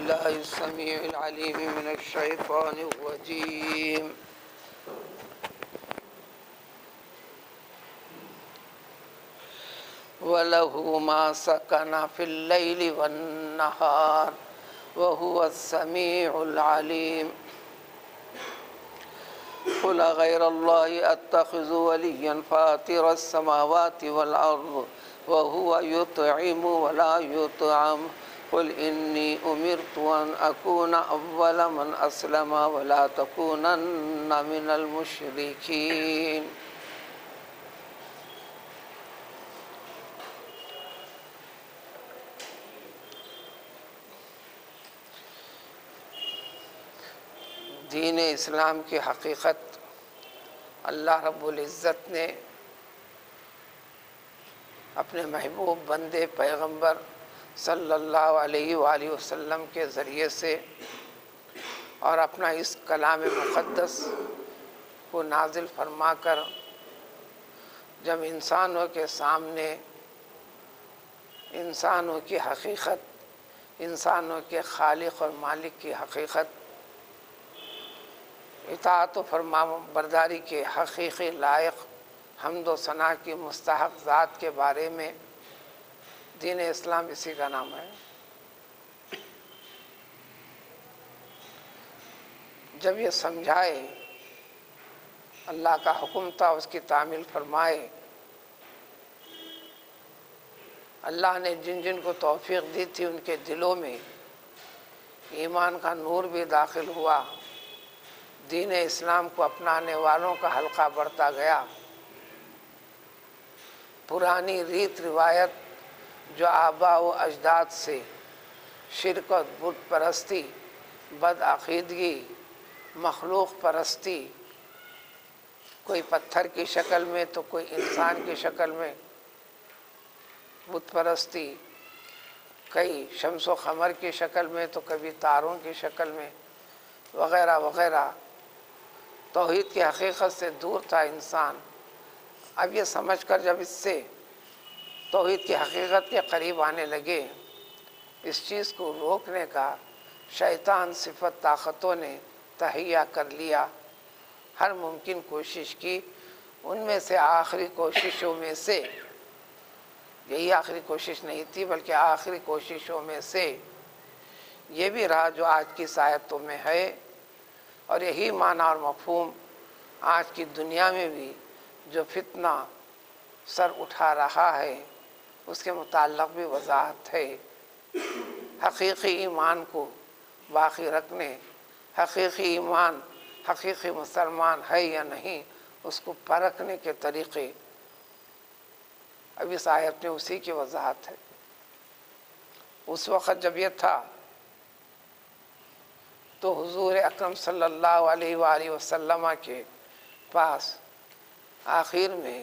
بالله السميع العليم من الشيطان الرجيم وله ما سكن في الليل والنهار وهو السميع العليم قل غير الله أتخذ وليا فاطر السماوات والأرض وهو يطعم ولا يطعم قل إني أمرت أن أكون أول من أسلم ولا تكونن من المشركين دین اسلام کی حقیقت اللہ رب العزت نے اپنے محبوب بندے پیغمبر صلی اللہ علیہ وآلہ وسلم کے ذریعے سے اور اپنا اس کلام مقدس کو نازل فرما کر جب انسانوں کے سامنے انسانوں کی حقیقت، انسانوں کے خالق اور مالک کی حقیقت، اطاعت و فرما برداری کے حقیقی لائق حمد و ثنا کی مستحق ذات کے بارے میں، دین اسلام اسی کا نام ہے، جب یہ سمجھائے اللہ کا حکم تھا اس کی تعمیل فرمائے، اللہ نے جن جن کو توفیق دی تھی ان کے دلوں میں ایمان کا نور بھی داخل ہوا، دین اسلام کو اپنانے والوں کا حلقہ بڑھتا گیا، پرانی ریت روایت جو آباء و اجداد سے شرک و بت پرستی، بدعقیدگی، مخلوق پرستی، کوئی پتھر کی شکل میں تو کوئی انسان کی شکل میں بت پرستی، کئی شمس و قمر کی شکل میں تو کبھی تاروں کی شکل میں وغیرہ وغیرہ، توحید کی حقیقت سے دور تھا انسان۔ اب یہ سمجھ کر جب اس سے توحید کی حقیقت کے قریب آنے لگے، اس چیز کو روکنے کا شیطان صفت طاقتوں نے تہیہ کر لیا، ہر ممکن کوشش کی، ان میں سے آخری کوششوں میں سے، یہی آخری کوشش نہیں تھی بلکہ آخری کوششوں میں سے یہ بھی رہا جو آج کی اس آیتوں میں ہے، اور یہی معنی اور مفہوم آج کی دنیا میں بھی جو فتنہ سر اٹھا رہا ہے اس کے متعلق بھی وضاحت ہے۔ حقیقی ایمان کو باقی رکھنے، حقیقی ایمان حقیقی مسلمان ہے یا نہیں اس کو پرکھنے کے طریقے، اب اس آیت میں اسی کی وضاحت ہے۔ اس وقت جب یہ تھا تو حضور اکرم صلی اللہ علیہ وآلہ وسلم کے پاس آخر میں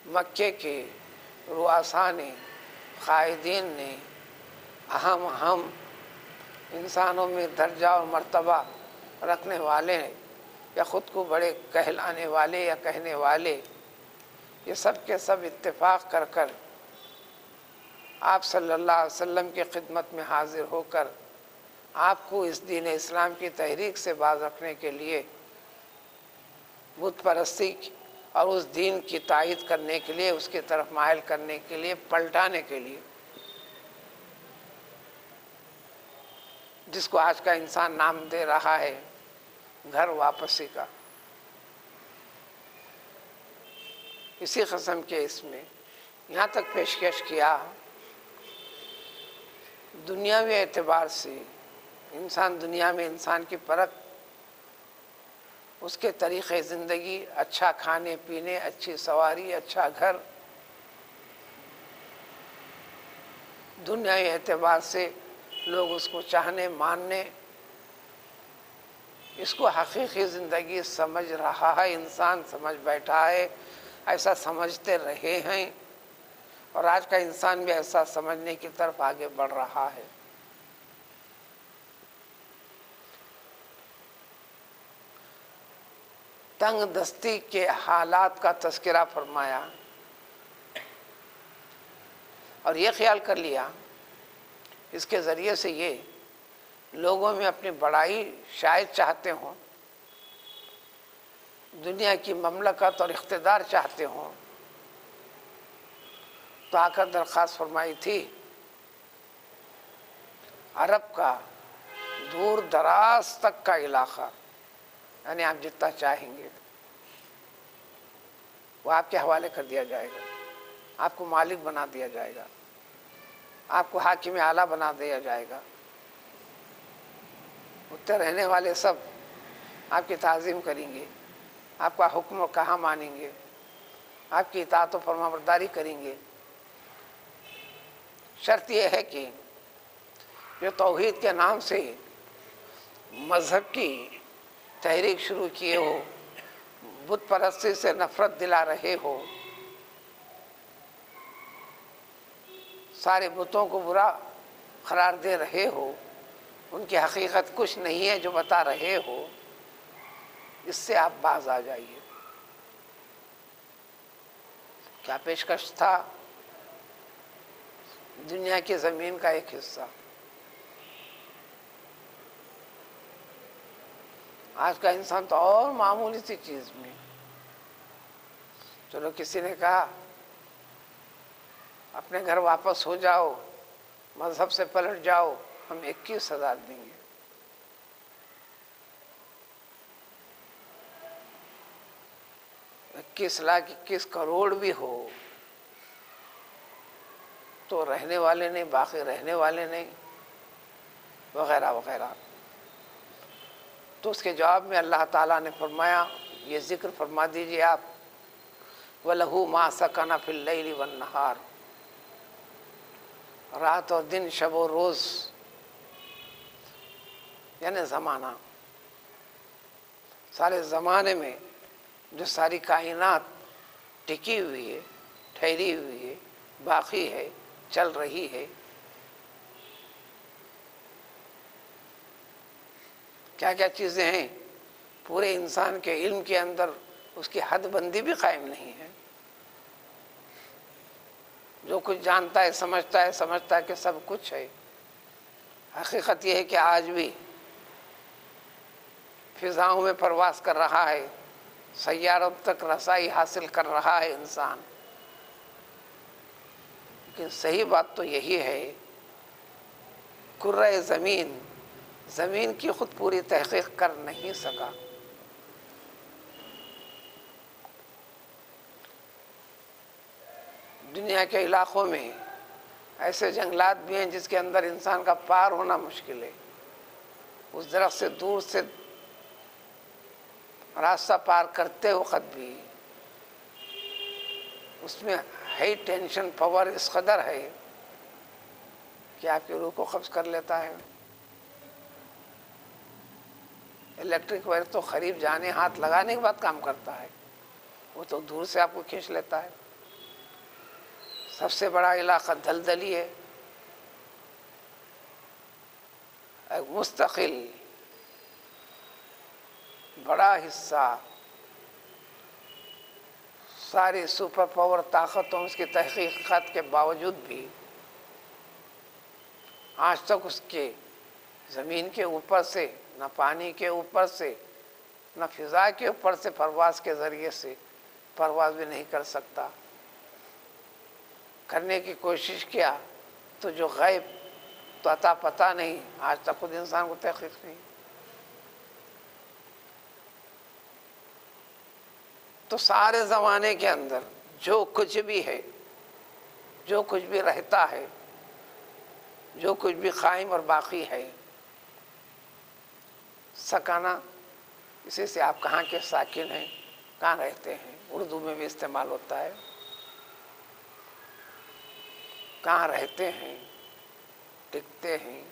مکے کے رؤساء نے، قائدین نے، اہم انسانوں میں درجہ اور مرتبہ رکھنے والے یا خود کو بڑے کہلانے والے یا کہنے والے، یہ سب کے سب اتفاق کر کر آپ صلی اللہ علیہ وسلم کی خدمت میں حاضر ہو کر آپ کو اس دین اسلام کی تحریک سے باز رکھنے کے لیے، بت پرستی اور اس دین کی تائید کرنے کے لیے، اس کی طرف مائل کرنے کے لیے، پلٹانے کے لیے، جس کو آج کا انسان نام دے رہا ہے گھر واپسی کا، اسی قسم کے اس میں یہاں تک پیشکش کیا دنیاوی اعتبار سے انسان دنیا میں انسان کی پرکھ، اس کے طریقے زندگی، اچھا کھانے پینے، اچھی سواری، اچھا گھر، دنیاوی اعتبار سے لوگ اس کو چاہنے ماننے، اس کو حقیقی زندگی سمجھ رہا ہے، انسان سمجھ بیٹھا ہے، ایسا سمجھتے رہے ہیں، اور آج کا انسان بھی ایسا سمجھنے کی طرف آگے بڑھ رہا ہے۔ تنگ دستی کے حالات کا تذکرہ فرمایا اور یہ خیال کر لیا اس کے ذریعے سے یہ لوگوں میں اپنی بڑائی شاید چاہتے ہوں، دنیا کی مملکت اور اقتدار چاہتے ہوں، تو آ کر درخواست فرمائی تھی عرب کا دور دراز تک کا علاقہ، یعنی آپ جتنا چاہیں گے وہ آپ کے حوالے کر دیا جائے گا، آپ کو مالک بنا دیا جائے گا، آپ کو حاکم اعلیٰ بنا دیا جائے گا، اتنے رہنے والے سب آپ کی تعظیم کریں گے، آپ کا حکم و کہا مانیں گے، آپ کی اطاعت و فرمانبرداری کریں گے۔ شرط یہ ہے کہ جو توحید کے نام سے مذہب کی تحریک شروع کیے ہو، بت پرستی سے نفرت دلا رہے ہو، سارے بتوں کو برا قرار دے رہے ہو، ان کی حقیقت کچھ نہیں ہے جو بتا رہے ہو، اس سے آپ باز آ جائیے۔ کیا پیشکش تھا؟ دنیا کی زمین کا ایک حصہ۔ آج کا انسان تو اور معمولی سی چیز میں، چلو کسی نے کہا اپنے گھر واپس ہو جاؤ، مذہب سے پلٹ جاؤ، ہم 21,000 دیں گے۔ 21,00,000 21 کروڑ بھی ہو تو رہنے والے نہیں، باقی رہنے والے نہیں، وغیرہ وغیرہ۔ تو اس کے جواب میں اللہ تعالیٰ نے فرمایا، یہ ذکر فرما دیجئے آپ، وَلَهُ مَا سَكَنَ فِي اللَّيْلِ وَالنَّهَارِ، رات اور دن، شب و روز، یعنی زمانہ، سارے زمانے میں جو ساری کائنات ٹکی ہوئی ہے، ٹھہری ہوئی ہے، باقی ہے، چل رہی ہے، کیا کیا چیزیں ہیں، پورے انسان کے علم کے اندر اس کی حد بندی بھی قائم نہیں ہے۔ جو کچھ جانتا ہے سمجھتا ہے کہ سب کچھ ہے۔ حقیقت یہ ہے کہ آج بھی فضاؤں میں پرواز کر رہا ہے، سیاروں تک رسائی حاصل کر رہا ہے انسان، لیکن صحیح بات تو یہی ہے، کرۂ زمین، زمین کی خود پوری تحقیق کر نہیں سکا۔ دنیا کے علاقوں میں ایسے جنگلات بھی ہیں جس کے اندر انسان کا پار ہونا مشکل ہے، اس درخت سے دور سے راستہ پار کرتے وقت بھی اس میں ہائی ٹینشن پاور اس قدر ہے کہ آپ کی روح کو قبض کر لیتا ہے۔ الیکٹرک وائر تو قریب جانے، ہاتھ لگانے کے بعد کام کرتا ہے، وہ تو دور سے آپ کو کھینچ لیتا ہے۔ سب سے بڑا علاقہ دلدلی ہے، ایک مستقل بڑا حصہ، ساری سپر پاور طاقتوں اس کی تحقیقات کے باوجود بھی آج تک اس کے زمین کے اوپر سے، نہ پانی کے اوپر سے، نہ فضا کے اوپر سے پرواز کے ذریعے سے پرواز بھی نہیں کر سکتا۔ کرنے کی کوشش کیا تو جو غیب تو عطا پتہ نہیں، آج تک خود انسان کو تحقیق نہیں۔ تو سارے زمانے کے اندر جو کچھ بھی ہے، جو کچھ بھی رہتا ہے، جو کچھ بھی قائم اور باقی ہے، سکانہ، اسی سے آپ کہاں کے ساکن ہیں، کہاں رہتے ہیں، اردو میں بھی استعمال ہوتا ہے، کہاں رہتے ہیں، ٹکتے ہیں،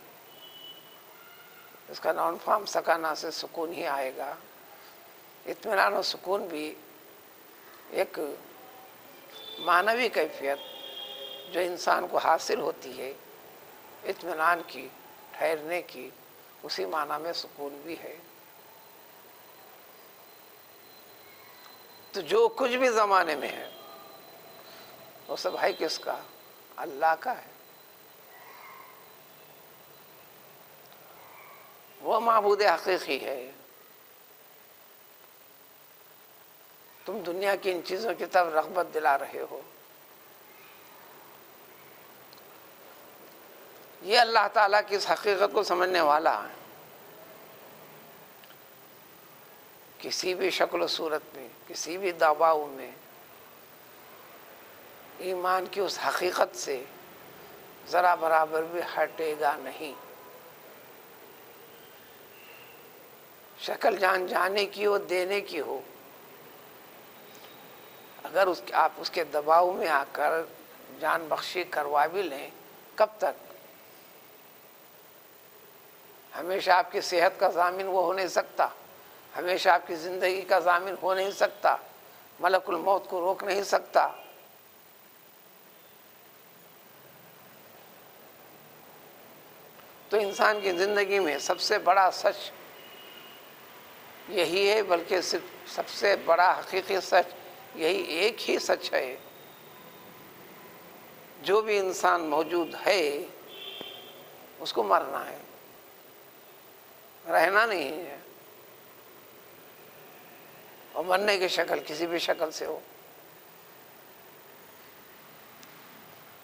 اس کا نون فارم سکانہ سے سکون ہی آئے گا۔ اطمینان و سکون بھی ایک معنوی کیفیت جو انسان کو حاصل ہوتی ہے، اطمینان کی، ٹھہرنے کی، اسی معنی میں سکون بھی ہے۔ تو جو کچھ بھی زمانے میں ہے وہ سب ہے کس کا؟ اللہ کا ہے۔ معبود حقیقی ہے. تم دنیا کی ان چیزوں کی طرف رغبت دلا رہے ہو. یہ اللہ تعالیٰ کی اس حقیقت کو سمجھنے والا ہے. کسی بھی شکل و صورت میں، کسی بھی دباؤ میں ایمان کی اس حقیقت سے ذرا برابر بھی ہٹے گا نہیں. شکل جان جانے کی ہو، دینے کی ہو، اگر آپ اس کے دباؤ میں آ کر جان بخشی کروا بھی لیں، کب تک؟ ہمیشہ آپ کی صحت کا ضامن وہ ہو نہیں سکتا، ہمیشہ آپ کی زندگی کا ضامن ہو نہیں سکتا، ملک الموت کو روک نہیں سکتا. تو انسان کی زندگی میں سب سے بڑا سچ یہی ہے، بلکہ صرف سب سے بڑا حقیقی سچ یہی ایک ہی سچ ہے. جو بھی انسان موجود ہے اس کو مرنا ہے، رہنا نہیں ہے. اور مرنے کی شکل کسی بھی شکل سے ہو،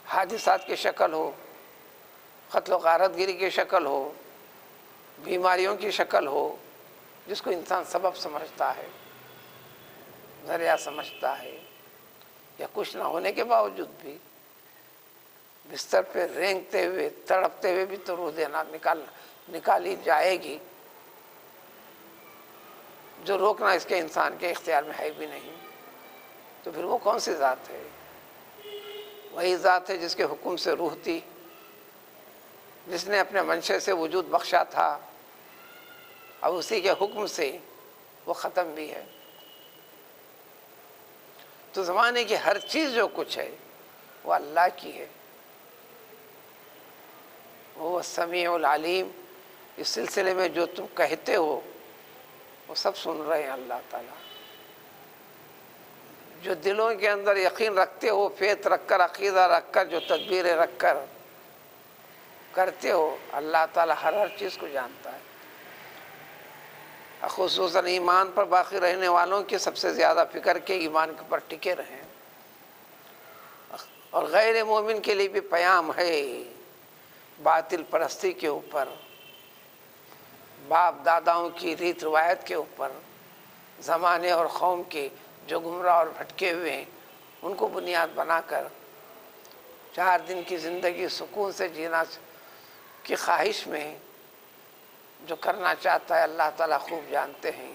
حادثات کی شکل ہو، قتل و غارت گری کی شکل ہو، بیماریوں کی شکل ہو، جس کو انسان سبب سمجھتا ہے، ذریعہ سمجھتا ہے، یا کچھ نہ ہونے کے باوجود بھی بستر پہ رینگتے ہوئے تڑپتے ہوئے بھی تو روح دینا نکالی جائے گی. جو روکنا اس کے انسان کے اختیار میں ہے بھی نہیں. تو پھر وہ کون سی ذات ہے؟ وہی ذات ہے جس کے حکم سے روح تھی، جس نے اپنے منشے سے وجود بخشا تھا، اب اسی کے حکم سے وہ ختم بھی ہے. تو زمانے کی ہر چیز جو کچھ ہے وہ اللہ کی ہے. وہ سمیع العلیم. اس سلسلے میں جو تم کہتے ہو وہ سب سن رہے ہیں اللہ تعالیٰ. جو دلوں کے اندر یقین رکھتے ہو، فیت رکھ کر، عقیدہ رکھ کر، جو تدبیریں رکھ کر کرتے ہو، اللہ تعالیٰ ہر چیز کو جانتا ہے. خصوصاً ایمان پر باقی رہنے والوں کی سب سے زیادہ فکر کے ایمان کے پر ٹکے رہیں. اور غیر مومن کے لیے بھی پیام ہے باطل پرستی کے اوپر، باپ داداؤں کی ریت روایت کے اوپر، زمانے اور قوم کے جو گمراہ اور بھٹکے ہوئے ہیں ان کو بنیاد بنا کر 4 دن کی زندگی سکون سے جینا کی خواہش میں جو کرنا چاہتا ہے اللہ تعالیٰ خوب جانتے ہیں.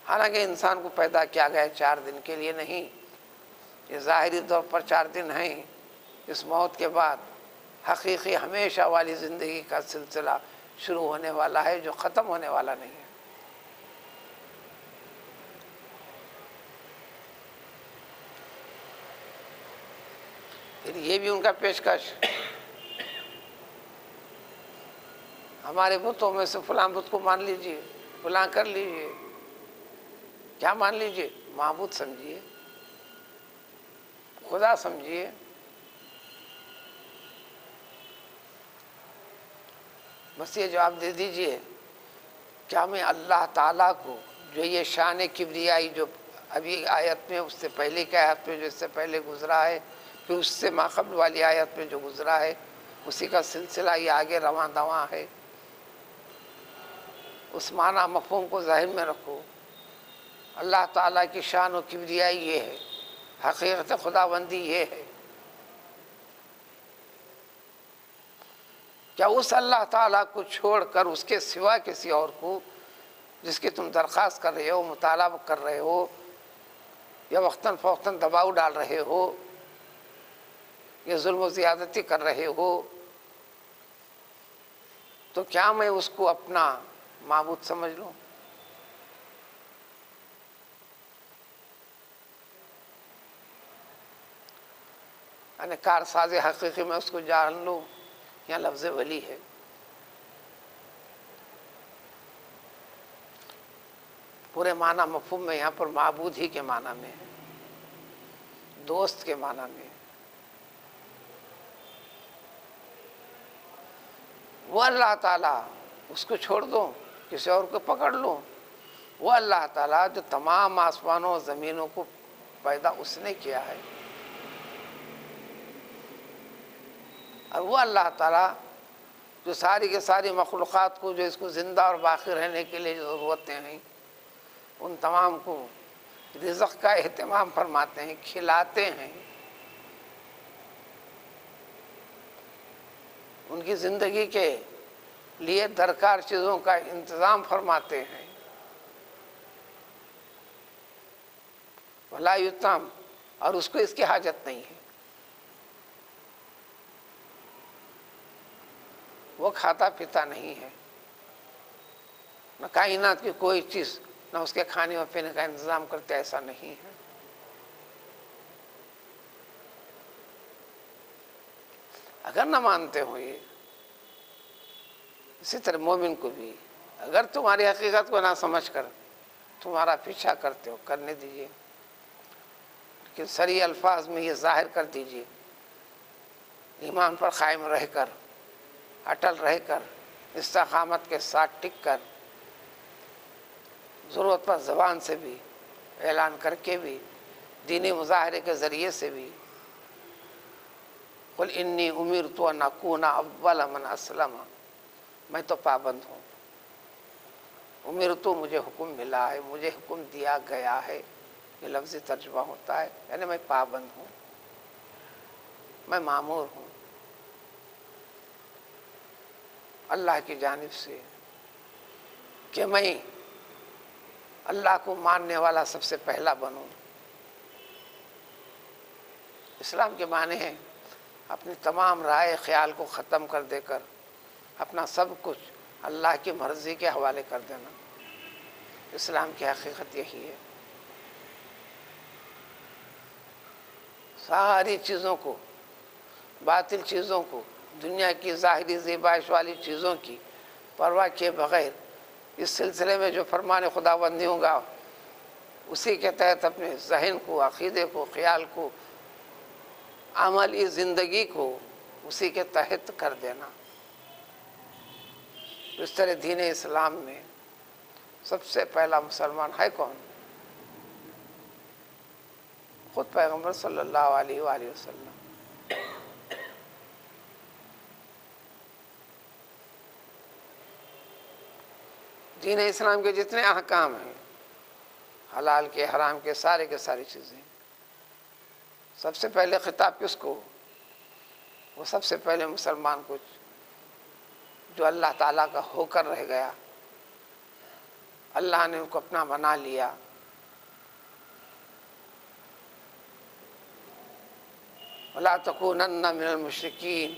حالانکہ انسان کو پیدا کیا گیا 4 دن کے لیے نہیں. یہ ظاہری طور پر 4 دن ہیں. اس موت کے بعد حقیقی ہمیشہ والی زندگی کا سلسلہ شروع ہونے والا ہے جو ختم ہونے والا نہیں ہے. پھر یہ بھی ان کا پیشکش، ہمارے بتوں میں سے فلاں بت کو مان لیجئے، فلاں کر لیجئے. کیا مان لیجئے؟ معبود سمجھیے، خدا سمجھیے. بس یہ جواب دے دیجئے کیا میں اللہ تعالیٰ کو جو یہ شان کبریائی جو ابھی آیت میں، اس سے پہلے کی آیت میں جو اس سے پہلے گزرا ہے، پھر اس سے ماقبل والی آیت میں جو گزرا ہے، اسی کا سلسلہ یہ آگے رواں دواں ہے. اس معنی مفہوم کو ذہن میں رکھو. اللہ تعالیٰ کی شان و کبریائی یہ ہے، حقیقت خداوندی یہ ہے. کیا اس اللہ تعالیٰ کو چھوڑ کر اس کے سوا کسی اور کو جس کی تم درخواست کر رہے ہو، مطالبہ کر رہے ہو، یا وقتاً فوقتاً دباؤ ڈال رہے ہو، یا ظلم و زیادتی کر رہے ہو، تو کیا میں اس کو اپنا معبود سمجھ لوں؟ یعنی کارساز حقیقی میں اس کو جان لوں؟ یا لفظ ولی ہے. پورے معنی مفہوم میں یہاں پر معبود ہی کے معنی میں ہے، دوست کے معنی میں. وہ اللہ تعالیٰ، اس کو چھوڑ دو کسی اور کو پکڑ لوں؟ وہ اللہ تعالیٰ جو تمام آسمانوں اور زمینوں کو پیدا اس نے کیا ہے، اور وہ اللہ تعالیٰ جو ساری کے ساری مخلوقات کو، جو اس کو زندہ اور باقی رہنے کے لیے جو ضرورتیں ہیں، ان تمام کو رزق کا اہتمام فرماتے ہیں، کھلاتے ہیں، ان کی زندگی کے لیے درکار چیزوں کا انتظام فرماتے ہیں۔ ولا یتام، اور اس کو اس کی حاجت نہیں ہے، وہ کھاتا پیتا نہیں ہے، نہ کائنات کی کوئی چیز نہ اس کے کھانے اور پینے کا انتظام کرتے، ایسا نہیں ہے۔ اگر نہ مانتے ہو یہ، اسی طرح مومن کو بھی اگر تمہاری حقیقت کو نہ سمجھ کر تمہارا پیچھا کرتے ہو، کرنے دیجیے، لیکن صریح الفاظ میں یہ ظاہر کر دیجیے، ایمان پر قائم رہ کر، اٹل رہ کر، استقامت کے ساتھ ٹک کر، ضرورت پر زبان سے بھی، اعلان کر کے بھی، دینی مظاہرے کے ذریعے سے بھی، قل انی امرت ان اکون اول من اسلم، میں تو پابند ہوں، امرت، مجھے حکم ملا ہے، مجھے حکم دیا گیا ہے، یہ لفظی ترجمہ ہوتا ہے، یعنی میں پابند ہوں، میں مامور ہوں اللہ کی جانب سے کہ میں اللہ کو ماننے والا سب سے پہلا بنوں۔ اسلام کے معنی ہیں اپنی تمام رائے خیال کو ختم کر دے کر اپنا سب کچھ اللہ کی مرضی کے حوالے کر دینا۔ اسلام کی حقیقت یہی ہے، ساری چیزوں کو، باطل چیزوں کو، دنیا کی ظاہری زیبائش والی چیزوں کی پرواہ کیے بغیر اس سلسلے میں جو فرمان خداوندی ہوگا اسی کے تحت اپنے ذہن کو، عقیدے کو، خیال کو، عملی زندگی کو اسی کے تحت کر دینا۔ اس طرح دین اسلام میں سب سے پہلا مسلمان ہے کون؟ خود پیغمبر صلی اللہ علیہ وآلہ وسلم۔ دین اسلام کے جتنے احکام ہیں، حلال کے، حرام کے، ساری چیزیں، سب سے پہلے خطاب کس کو؟ وہ سب سے پہلے مسلمان کو جو اللہ تعالیٰ کا ہو کر رہ گیا، اللہ نے ان کو اپنا بنا لیا، وَلَا تَكُونَنَّ مِنَ الْمُشْرِكِينَ،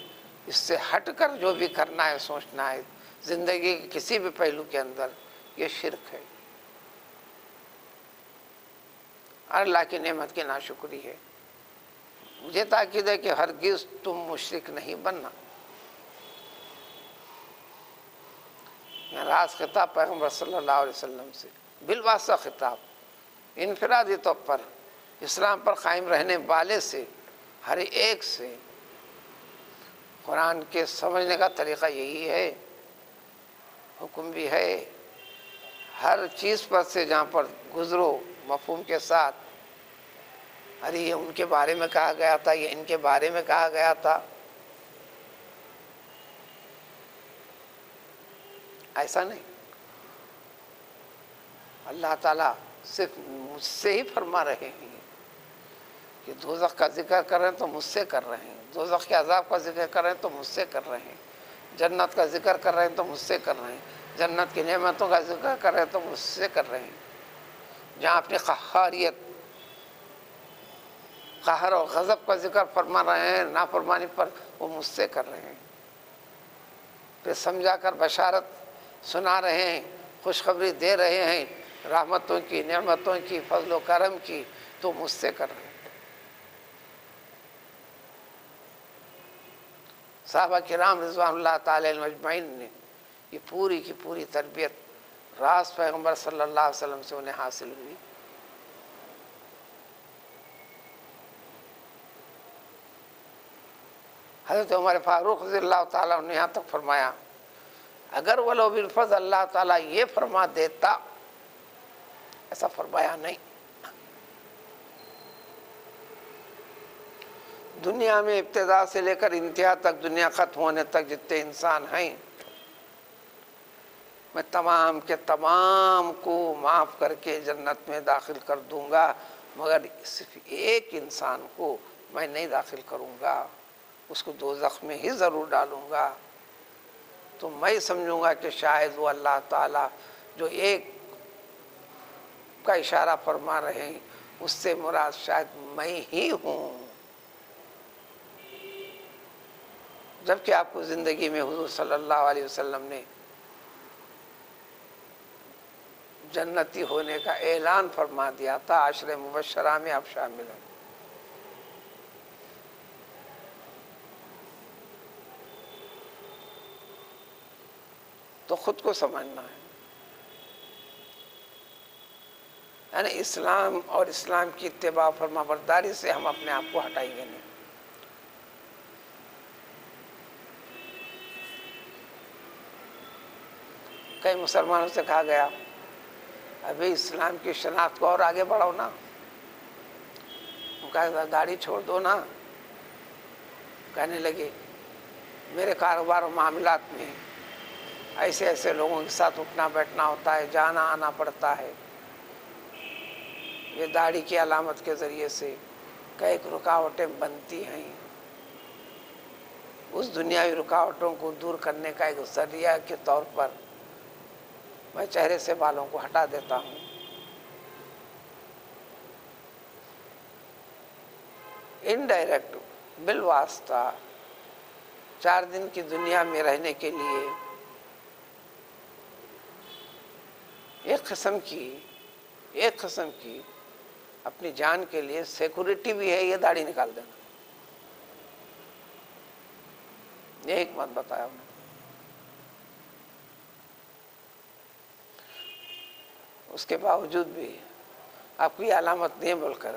اس سے ہٹ کر جو بھی کرنا ہے، سوچنا ہے زندگی کے کسی بھی پہلو کے اندر، یہ شرک ہے، اللہ کی نعمت کی ناشکری ہے۔ مجھے تاکید ہے کہ ہرگز تم مشرک نہیں بننا۔ راز خطاب پیغمبر صلی اللہ علیہ وسلم سے، بالواسطہ خطاب، انفرادی طور پر اسلام پر قائم رہنے والے سے، ہر ایک سے۔ قرآن کے سمجھنے کا طریقہ یہی ہے، حکم بھی ہے، ہر چیز پر سے جہاں پر گزرو مفہوم کے ساتھ، ارے یہ ان کے بارے میں کہا گیا تھا، یہ ان کے بارے میں کہا گیا تھا، ایسا نہیں۔ اللہ تعالیٰ صرف مجھ سے ہی فرما رہے ہیں کہ دوزخ کا ذکر کر رہے ہیں تو مجھ سے کر رہے ہیں، دوزخ کے عذاب کا ذکر کر رہے ہیں تو مجھ سے کر رہے ہیں، جنت کا ذکر کر رہے ہیں تو مجھ سے کر رہے ہیں، جنت کی نعمتوں کا ذکر کر رہے ہیں تو مجھ سے کر رہے ہیں۔ جہاں اپنی قہاریت، قہر اور غضب کا ذکر فرما رہے ہیں، نافرمانی پر، وہ مجھ سے کر رہے ہیں۔ پھر سمجھا کر بشارت سنا رہے ہیں، خوشخبری دے رہے ہیں رحمتوں کی، نعمتوں کی، فضل و کرم کی، تو مجھ سے کر رہے ہیں۔ صحابہ کرام رضوان اللہ تعالی علیہم اجمعین نے یہ پوری کی پوری تربیت راست پیغمبر صلی اللہ علیہ وسلم سے انہیں حاصل ہوئی۔ حضرت عمر فاروق رضی اللہ تعالیٰ نے یہاں تک فرمایا اگر ولو بالفضل اللہ تعالیٰ یہ فرما دیتا، ایسا فرمایا نہیں۔ دنیا میں ابتدا سے لے کر انتہا تک، دنیا ختم ہونے تک جتنے انسان ہیں، میں تمام کے تمام کو معاف کر کے جنت میں داخل کر دوں گا، مگر صرف ایک انسان کو میں نہیں داخل کروں گا، اس کو دوزخ میں ہی ضرور ڈالوں گا۔ تو میں سمجھوں گا کہ شاید وہ اللہ تعالیٰ جو ایک کا اشارہ فرما رہے ہیں، اس سے مراد شاید میں ہی ہوں۔ جبکہ آپ کو زندگی میں حضور صلی اللہ علیہ وسلم نے جنتی ہونے کا اعلان فرما دیا تھا، عشر مبشرہ میں آپ شامل ہیں۔ تو خود کو سمجھنا ہے، یعنی اسلام اور اسلام کی اتباع فرما برداری سے ہم اپنے آپ کو ہٹائیں گے نہیں۔ کئی مسلمانوں سے کہا گیا ابھی اسلام کی شناخت کو اور آگے بڑھاؤ نا، کہا داڑھی چھوڑ دو نا۔ کہنے لگے میرے کاروبار و معاملات میں ایسے ایسے لوگوں کے ساتھ اٹھنا بیٹھنا ہوتا ہے، جانا آنا پڑتا ہے، یہ داڑھی کی علامت کے ذریعے سے کئی رکاوٹیں بنتی ہیں، اس دنیاوی رکاوٹوں کو دور کرنے کا ایک ذریعہ کے طور پر میں چہرے سے بالوں کو ہٹا دیتا ہوں۔ انڈائریکٹ، بالواسطہ 4 دن کی دنیا میں رہنے کے لیے ایک قسم کی اپنی جان کے لیے سیکورٹی بھی ہے، یہ داڑھی نکال دینا۔ یہ حکمت بتایا ہم نے۔ اس کے باوجود بھی آپ کو یہ علامت نہیں بول کر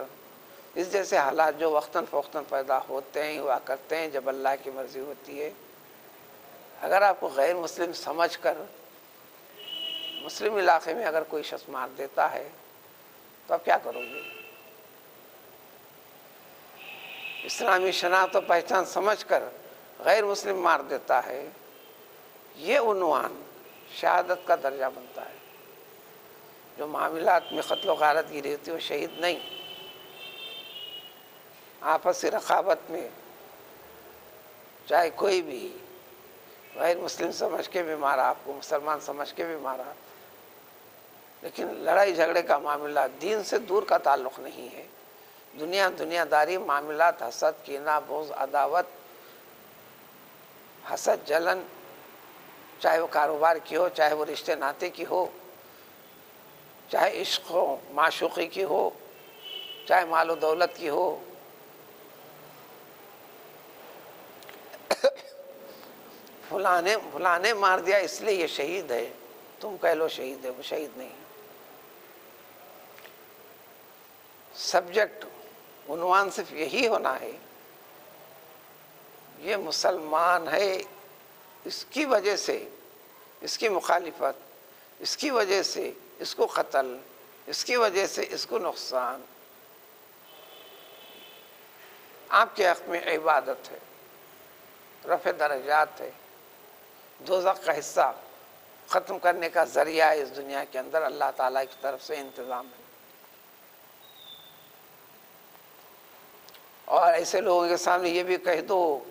اس جیسے حالات جو وقتاً فوقتاً پیدا ہوتے ہیں، ہوا کرتے ہیں جب اللہ کی مرضی ہوتی ہے، اگر آپ کو غیر مسلم سمجھ کر مسلم علاقے میں اگر کوئی شخص مار دیتا ہے تو آپ کیا کرو گے؟ اسلامی شناخت و پہچان سمجھ کر غیر مسلم مار دیتا ہے، یہ عنوان شہادت کا درجہ بنتا ہے۔ جو معاملات میں قتل و غارت گیری ہوتی ہے وہ شہید نہیں، آپسی رقابت میں چاہے کوئی بھی غیر مسلم سمجھ کے بھی مارا آپ کو، مسلمان سمجھ کے بھی مارا، لیکن لڑائی جھگڑے کا معاملہ دین سے دور کا تعلق نہیں ہے۔ دنیا داری معاملات، حسد، کینہ، بغض، عداوت، حسد، جلن، چاہے وہ کاروبار کی ہو، چاہے وہ رشتے ناتے کی ہو، چاہے عشق ہو، معشوقی کی ہو، چاہے مال و دولت کی ہو، فلانے مار دیا اس لیے یہ شہید ہے، تم کہہ لو شہید ہے، وہ شہید نہیں۔ سبجیکٹ، عنوان صرف یہی ہونا ہے، یہ مسلمان ہے، اس کی وجہ سے اس کی مخالفت، اس کی وجہ سے اس کو قتل، اس کی وجہ سے اس کو نقصان، آپ کے حق میں عبادت ہے، رفع درجات ہے، دوزخ کا حصہ ختم کرنے کا ذریعہ ہے، اس دنیا کے اندر اللہ تعالیٰ کی طرف سے انتظام ہے۔ اور ایسے لوگوں کے سامنے یہ بھی کہہ دو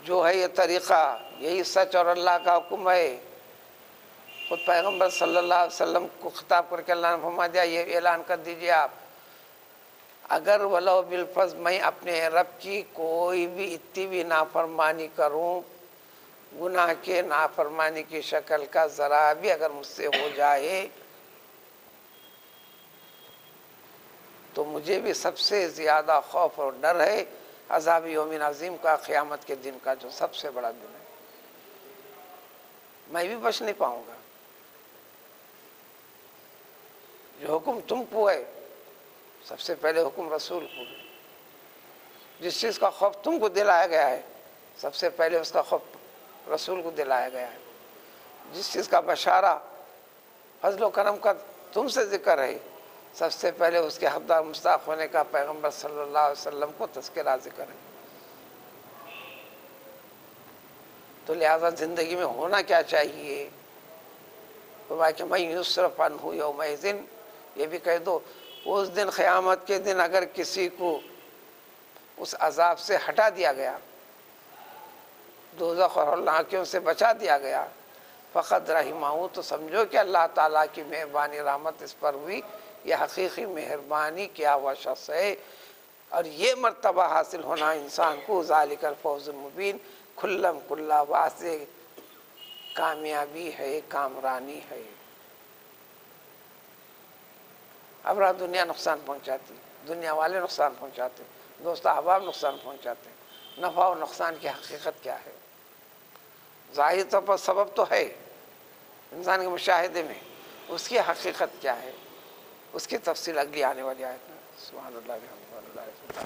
جو ہے یہ طریقہ، یہی سچ اور اللہ کا حکم ہے۔ خود پیغمبر صلی اللہ علیہ وسلم کو خطاب کر کے اللہ نے فرما دیا، یہ اعلان کر دیجئے آپ، اگر ولو بالفضل میں اپنے رب کی کوئی بھی اتنی بھی نافرمانی کروں، گناہ کے نافرمانی کی شکل کا ذرا بھی اگر مجھ سے ہو جائے، تو مجھے بھی سب سے زیادہ خوف اور ڈر ہے عذاب یوم عظیم کا، قیامت کے دن کا، جو سب سے بڑا دن ہے۔ میں بھی بچ نہیں پاؤں گا۔ جو حکم تم کو ہے، سب سے پہلے حکم رسول کو ہے۔ جس چیز کا خوف تم کو دلایا گیا ہے، سب سے پہلے اس کا خوف رسول کو دلایا گیا ہے۔ جس چیز کا بشارہ فضل و کرم کا تم سے ذکر ہے، سب سے پہلے اس کے حقدار مستحق ہونے کا پیغمبر صلی اللہ علیہ وسلم کو تذکرہ ذکر ہے۔ تو لہذا زندگی میں ہونا کیا چاہیے؟ فرمایا کہ میں یصرف عنہ یومئذ، یہ بھی کہہ دو اس دن، قیامت کے دن اگر کسی کو اس عذاب سے ہٹا دیا گیا، دوزخ اور ہولناکیوں سے بچا دیا گیا، فقط رحمہ، تو سمجھو کہ اللہ تعالیٰ کی مہربانی رحمت اس پر ہوئی، یہ حقیقی مہربانی کیا ہوا شخص ہے۔ اور یہ مرتبہ حاصل ہونا انسان کو ذالک الفوز المبین، کھلم کھلا واضح کامیابی ہے، کامرانی ہے۔ اب رہا دنیا نقصان پہنچاتی، دنیا والے نقصان پہنچاتے، دوست احباب نقصان پہنچاتے، نفع و نقصان کی حقیقت کیا ہے؟ ظاہر طور پر سبب تو ہے انسان کے مشاہدے میں، اس کی حقیقت کیا ہے؟ اس کی تفصیل اگلی آنے والی آیت میں۔ سبحان اللہ، الحمد للہ۔